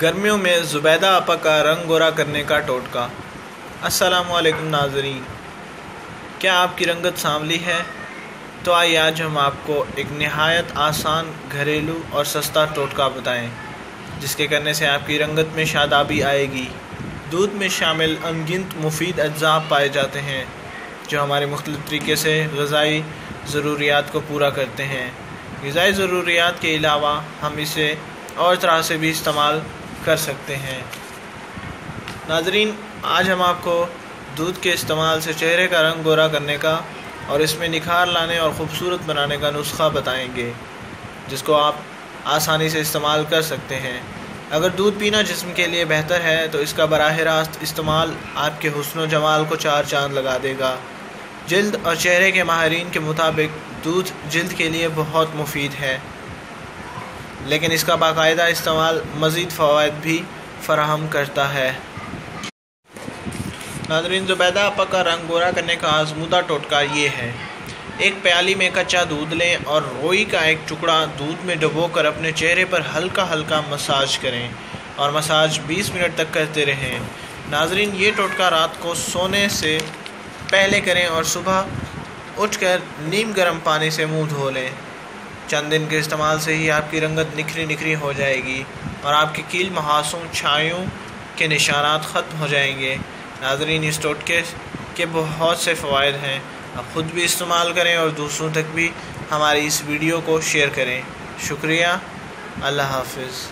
گرمیوں میں زبیدہ آپا کا رنگ گورا کرنے کا ٹوٹکا۔ السلام علیکم ناظرین، کیا آپ کی رنگت سانولی ہے؟ تو آئیے آج ہم آپ کو ایک نہایت آسان، گھریلو اور سستا ٹوٹکا بتائیں جس کے کرنے سے آپ کی رنگت میں شادابی آئے گی۔ دودھ میں شامل ان گنت مفید اجزاء پائے جاتے ہیں جو ہمارے مختلف طریقے سے غذائی ضروریات کو پورا کرتے ہیں۔ غذائی ضروریات کے علاوہ ہم اسے اور طرح سے بھی استعمال کر سکتے ہیں۔ ناظرین، آج ہم آپ کو دودھ کے استعمال سے چہرے کا رنگ گورا کرنے کا اور اس میں نکھار لانے اور خوبصورت بنانے کا نسخہ بتائیں گے جس کو آپ آسانی سے استعمال کر سکتے ہیں۔ اگر دودھ پینا جسم کے لیے بہتر ہے تو اس کا براہ راست استعمال آپ کے حسن و جمال کو چار چاند لگا دے گا۔ جلد اور چہرے کے ماہرین کے مطابق دودھ جلد کے لیے بہت مفید ہے، لیکن اس کا باقاعدہ استعمال مزید فوائد بھی فراہم کرتا ہے۔ ناظرین، زبیدہ آپا کا رنگ گورا کرنے کا آزمودہ ٹوٹکا یہ ہے۔ ایک پیالی میں کچا دودھ لیں اور روئی کا ایک ٹکڑا دودھ میں ڈبو کر اپنے چہرے پر ہلکا ہلکا مساج کریں اور مساج 20 منٹ تک کرتے رہیں۔ ناظرین، یہ ٹوٹکا رات کو سونے سے پہلے کریں اور صبح اٹھ کر نیم گرم پانی سے منہ دھو لیں۔ چند دن کے استعمال سے ہی آپ کی رنگت نکھری نکھری ہو جائے گی اور آپ کے کیل محاسوں چھایوں کے نشانات ختم ہو جائیں گے۔ ناظرین، اس ٹوٹکے کے بہت سے فوائد ہیں، آپ خود بھی استعمال کریں اور دوسروں تک بھی ہماری اس ویڈیو کو شیئر کریں۔ شکریہ، اللہ حافظ۔